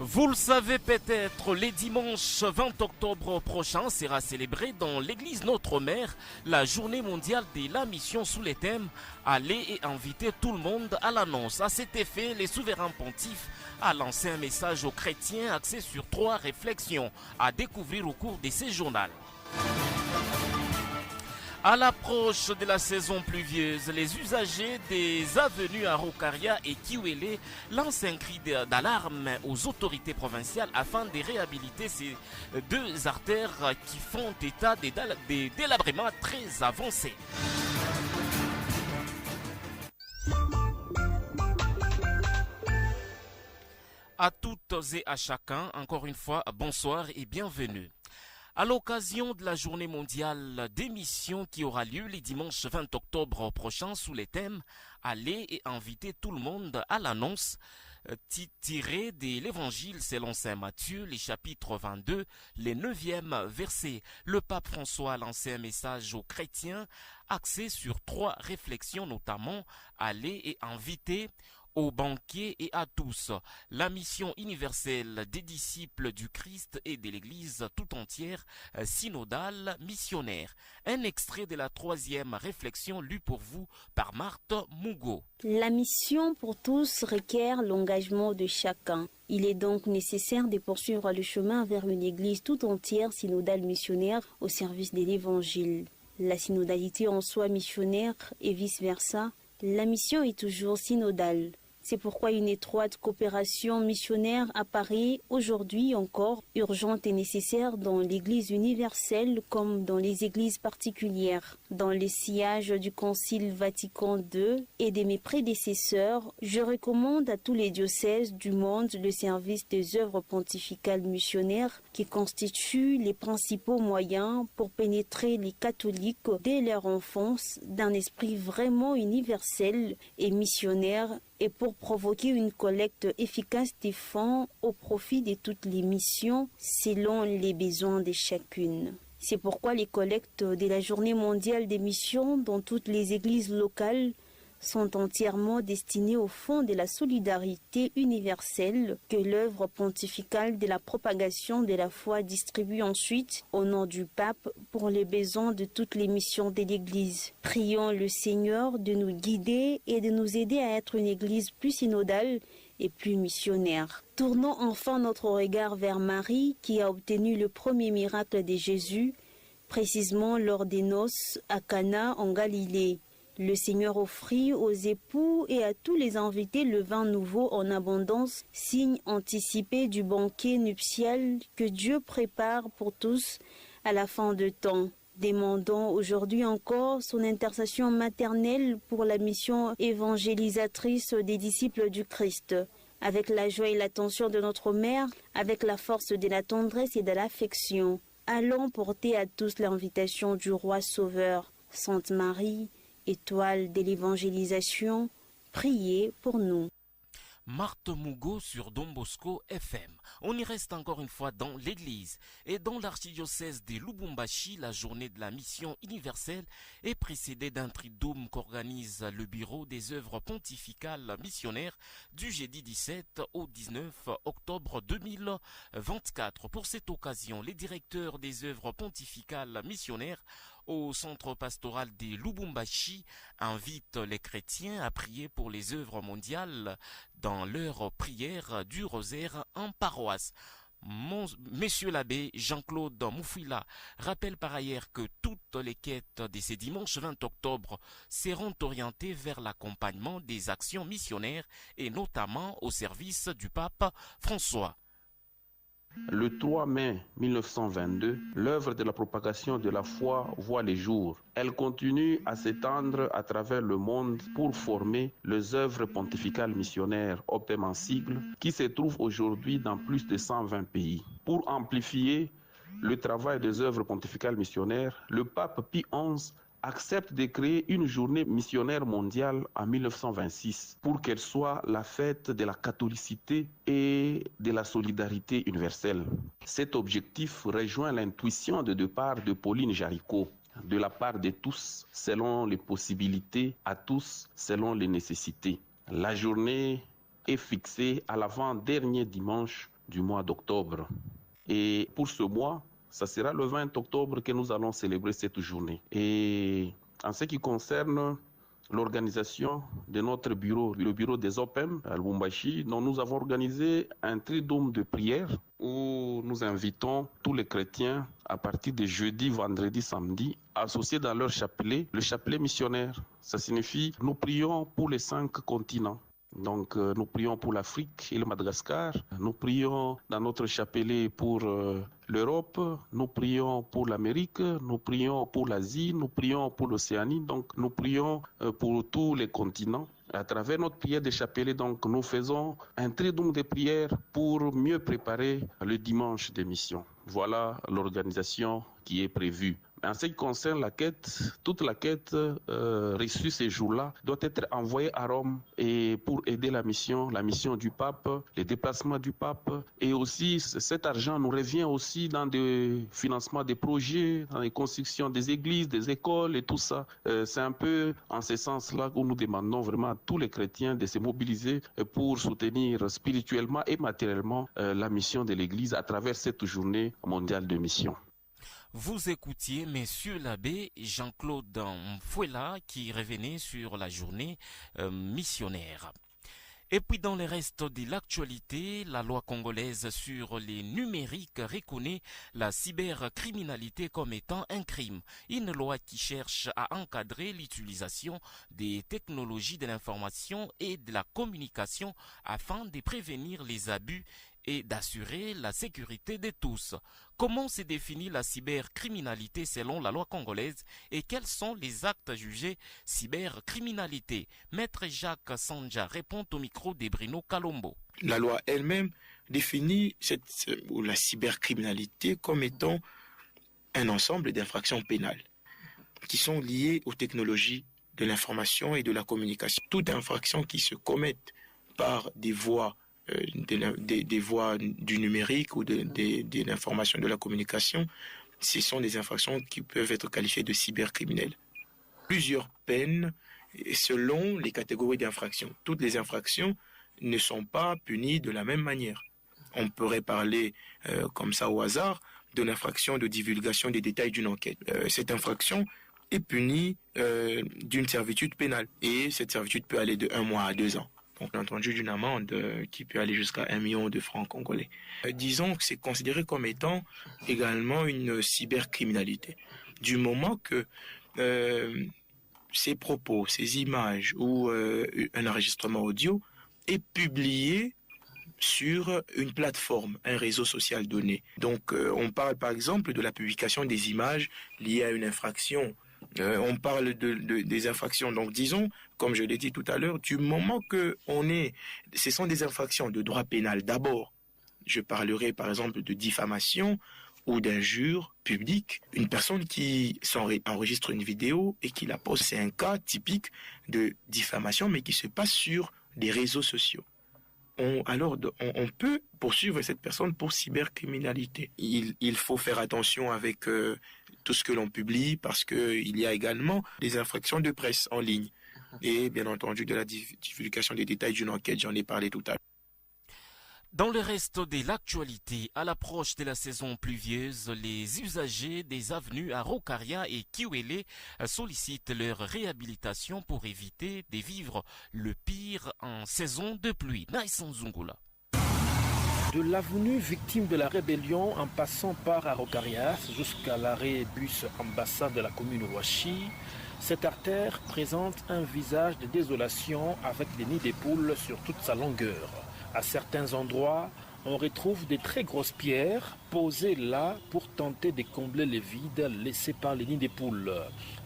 Vous le savez peut-être, les dimanches 20 octobre prochain sera célébrée dans l'église Notre-Mère la journée mondiale de la mission sous les thèmes « Aller et inviter tout le monde à l'annonce ». À cet effet, les souverains pontifes a lancé un message aux chrétiens axé sur 3 réflexions à découvrir au cours de ces journaux. À l'approche de la saison pluvieuse, les usagers des avenues Araucaria et Kiwele lancent un cri d'alarme aux autorités provinciales afin de réhabiliter ces 2 artères qui font état des délabrements très avancés. À toutes et à chacun, encore une fois, bonsoir et bienvenue. À l'occasion de la journée mondiale des missions qui aura lieu les dimanches 20 octobre prochain sous les thèmes « Aller et inviter tout le monde à l'annonce », tiré de l'évangile selon saint Matthieu, les chapitres 22, les 9e versets. Le pape François a lancé un message aux chrétiens axé sur 3 réflexions, notamment « Aller et inviter », aux banquiers et à tous, la mission universelle des disciples du Christ et de l'Église tout entière, synodale, missionnaire. Un extrait de la 3e réflexion lue pour vous par Marthe Mougo. La mission pour tous requiert l'engagement de chacun. Il est donc nécessaire de poursuivre le chemin vers une Église tout entière, synodale, missionnaire, au service de l'Évangile. La synodalité en soi missionnaire et vice-versa, la mission est toujours synodale. C'est pourquoi une étroite coopération missionnaire apparaît aujourd'hui encore urgente et nécessaire dans l'Église universelle comme dans les églises particulières. Dans le sillage du Concile Vatican II et de mes prédécesseurs, je recommande à tous les diocèses du monde le service des œuvres pontificales missionnaires qui constituent les principaux moyens pour pénétrer les catholiques dès leur enfance d'un esprit vraiment universel et missionnaire et pour provoquer une collecte efficace des fonds au profit de toutes les missions selon les besoins de chacune. C'est pourquoi les collectes de la Journée mondiale des missions dans toutes les églises locales sont entièrement destinées au fond de la solidarité universelle que l'œuvre pontificale de la propagation de la foi distribue ensuite au nom du pape pour les besoins de toutes les missions de l'Église. Prions le Seigneur de nous guider et de nous aider à être une Église plus synodale et plus missionnaire. Tournons enfin notre regard vers Marie qui a obtenu le premier miracle de Jésus, précisément lors des noces à Cana en Galilée. Le Seigneur offrit aux époux et à tous les invités le vin nouveau en abondance, signe anticipé du banquet nuptial que Dieu prépare pour tous à la fin de temps. Demandons aujourd'hui encore son intercession maternelle pour la mission évangélisatrice des disciples du Christ. Avec la joie et l'attention de notre Mère, avec la force de la tendresse et de l'affection, allons porter à tous l'invitation du Roi Sauveur. Sainte Marie, étoile de l'évangélisation, priez pour nous. Marthe Mougo sur Don Bosco FM. On y reste encore une fois dans l'église. Et dans l'archidiocèse de Lubumbashi, la journée de la mission universelle est précédée d'un triduum qu'organise le bureau des œuvres pontificales missionnaires du jeudi 17 au 19 octobre 2024. Pour cette occasion, les directeurs des œuvres pontificales missionnaires au centre pastoral de Lubumbashi invite les chrétiens à prier pour les œuvres mondiales dans leur prière du rosaire en paroisse. Monsieur l'abbé Jean-Claude Moufouila rappelle par ailleurs que toutes les quêtes de ces dimanches 20 octobre seront orientées vers l'accompagnement des actions missionnaires et notamment au service du pape François. Le 3 mai 1922, l'œuvre de la propagation de la foi voit le jour. Elle continue à s'étendre à travers le monde pour former les œuvres pontificales missionnaires Opem en sigle qui se trouvent aujourd'hui dans plus de 120 pays. Pour amplifier le travail des œuvres pontificales missionnaires, le pape Pie XI accepte de créer une journée missionnaire mondiale en 1926 pour qu'elle soit la fête de la catholicité et de la solidarité universelle. Cet objectif rejoint l'intuition de départ de Pauline Jaricot. De la part de tous, selon les possibilités, à tous, selon les nécessités. La journée est fixée à l'avant-dernier dimanche du mois d'octobre. Et pour ce mois, ça sera le 20 octobre que nous allons célébrer cette journée. Et en ce qui concerne l'organisation de notre bureau, le bureau des OPEM à Lubumbashi, dont nous avons organisé un triduum de prière où nous invitons tous les chrétiens à partir de jeudi, vendredi, samedi, à associer dans leur chapelet le chapelet missionnaire. Ça signifie nous prions pour les 5 continents. Donc nous prions pour l'Afrique et le Madagascar, nous prions dans notre chapelet pour l'Europe, nous prions pour l'Amérique, nous prions pour l'Asie, nous prions pour l'Océanie, donc nous prions pour tous les continents. À travers notre prière de chapelet, donc nous faisons un triduum de prières pour mieux préparer le dimanche des missions. Voilà l'organisation qui est prévue. En ce qui concerne la quête, toute la quête reçue ces jours-là doit être envoyée à Rome et pour aider la mission du pape, les déplacements du pape et aussi cet argent nous revient aussi dans des financements des projets, dans les constructions des églises, des écoles et tout ça. C'est un peu en ce sens-là où nous demandons vraiment à tous les chrétiens de se mobiliser pour soutenir spirituellement et matériellement la mission de l'Église à travers cette journée mondiale de mission. Vous écoutiez Monsieur l'abbé Jean-Claude Mfouela qui revenait sur la journée missionnaire. Et puis dans le reste de l'actualité, la loi congolaise sur les numériques reconnaît la cybercriminalité comme étant un crime. Une loi qui cherche à encadrer l'utilisation des technologies de l'information et de la communication afin de prévenir les abus et d'assurer la sécurité de tous. Comment se définit la cybercriminalité selon la loi congolaise et quels sont les actes jugés cybercriminalité? Maître Jacques Sanja répond au micro de Bruno Kalombo. La loi elle-même définit la cybercriminalité comme étant un ensemble d'infractions pénales qui sont liées aux technologies de l'information et de la communication. Toute infraction qui se commette par des voies des voies du numérique ou de l'information, de la communication, ce sont des infractions qui peuvent être qualifiées de cybercriminelles. Plusieurs peines selon les catégories d'infractions. Toutes les infractions ne sont pas punies de la même manière. On pourrait parler comme ça au hasard de l'infraction de divulgation des détails d'une enquête. Cette infraction est punie d'une servitude pénale et cette servitude peut aller de 1 mois à 2 ans. Donc, on a entendu d'une amende qui peut aller jusqu'à 1 million de francs congolais. Disons que c'est considéré comme étant également une cybercriminalité. Du moment que ces propos, ces images ou un enregistrement audio est publié sur une plateforme, un réseau social donné. Donc, on parle par exemple de la publication des images liées à une infraction. On parle des infractions. Donc, disons, comme je l'ai dit tout à l'heure, du moment que ce sont des infractions de droit pénal. D'abord, je parlerai par exemple de diffamation ou d'injure publique. Une personne qui enregistre une vidéo et qui la poste, c'est un cas typique de diffamation, mais qui se passe sur des réseaux sociaux. On peut poursuivre cette personne pour cybercriminalité. Il faut faire attention avec tout ce que l'on publie parce qu'il y a également des infractions de presse en ligne. Et bien entendu de la divulgation des détails d'une enquête, j'en ai parlé tout à l'heure. Dans le reste de l'actualité, à l'approche de la saison pluvieuse, les usagers des avenues à Rokaria et Kiwele sollicitent leur réhabilitation pour éviter de vivre le pire en saison de pluie. Naïsan Zungula. De l'avenue victime de la rébellion en passant par Arokarias jusqu'à l'arrêt bus ambassade de la commune Ouachi, cette artère présente un visage de désolation avec des nids de poules sur toute sa longueur. À certains endroits, on retrouve des très grosses pierres posées là pour tenter de combler les vides laissés par les nids de poules.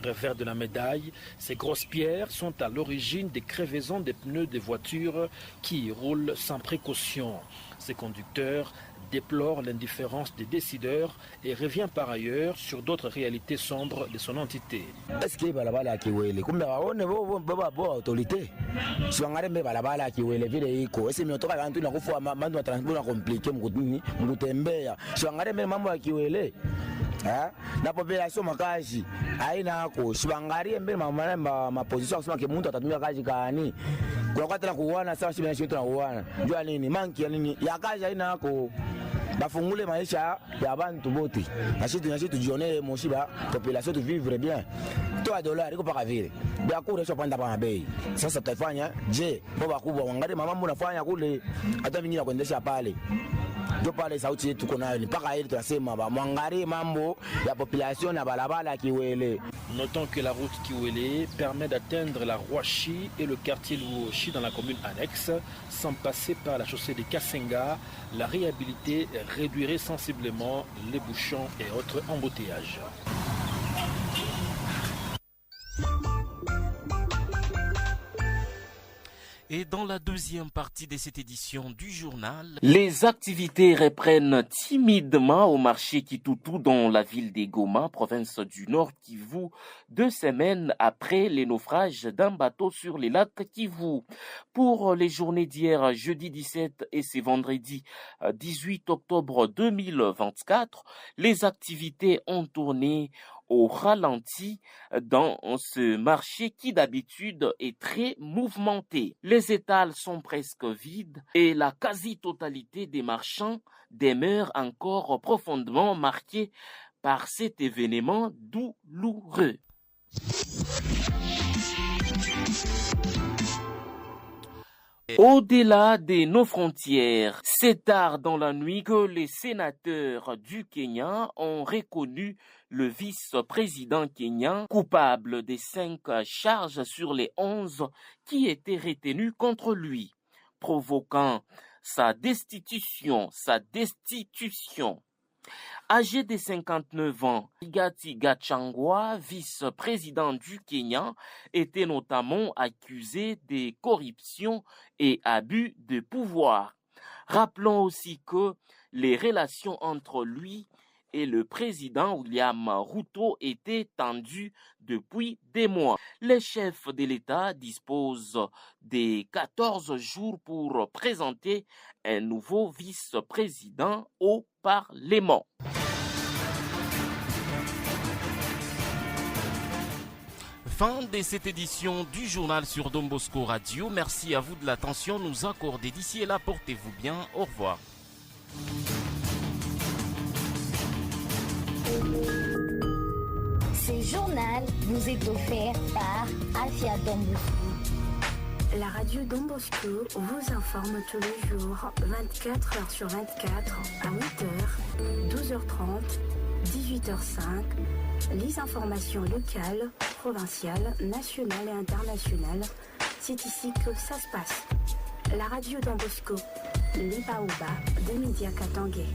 Revers de la médaille, ces grosses pierres sont à l'origine des crevaisons des pneus des voitures qui roulent sans précaution. Ces conducteurs déplorent l'indifférence des décideurs et revient par ailleurs sur d'autres réalités sombres de son entité. Est-ce que balabala kiwele kumbe waone bo autorité siwangare mbe balabala kiwele vile iko ese miotoka bantu na kufa mambo ya transport compliqué mkutembea siwangare mbe mambo ya kiwele na population makaji aina ko shibangarie mbele ma position kusema ke mtu atatumia kaji kani kwa kwatela kuona sawa shibe na na kuona jua nini manki ya nini ya kaji aina ko bafungule maisha ya bantu bote na sisi tujione moshiba population tu vivre bien toi dollar iko paka vile bia kule sio panda pa bei sasa tutafanya je baba kubwa wangalie mambo unafanya kule hata vingine kuendesha pale ndio pale sauti yetu tuko nayo mpaka ile tunasema ba mwangalie mambo ya population na balabala Kiwele. Notons que la route Kiwele permet d'atteindre la Ruashi et le quartier Luoshi dans la commune annexe sans passer par la chaussée de Kasenga. La réhabilité réduirait sensiblement les bouchons et autres embouteillages. Et dans la deuxième partie de cette édition du journal, les activités reprennent timidement au marché Kitutu dans la ville de Goma, province du Nord Kivu, 2 semaines après les naufrages d'un bateau sur les lacs Kivu. Pour les journées d'hier, jeudi 17 et ce vendredi 18 octobre 2024, les activités ont tourné au ralenti dans ce marché qui d'habitude est très mouvementé. Les étals sont presque vides et la quasi-totalité des marchands demeure encore profondément marquée par cet événement douloureux. Au-delà de nos frontières, c'est tard dans la nuit que les sénateurs du Kenya ont reconnu le vice-président kenyan coupable des 5 charges sur les 11 qui étaient retenues contre lui, provoquant sa destitution. Âgé de 59 ans, Rigathi Gachagua, vice-président du Kenya, était notamment accusé de corruption et abus de pouvoir. Rappelons aussi que les relations entre lui et le président William Ruto étaient tendues depuis des mois. Les chefs de l'État disposent de 14 jours pour présenter un nouveau vice-président au Parlement. Fin de cette édition du journal sur Don Bosco Radio. Merci à vous de l'attention nous accorder. D'ici et là, portez-vous bien. Au revoir. Ce journal vous est offert par Afia Don Bosco. La radio Don Bosco vous informe tous les jours, 24 h sur 24, à 8h, 12h30, 18h05, les informations locales, provinciales, nationales et internationales. C'est ici que ça se passe. La radio Don Bosco, les Baobas des médias katangais.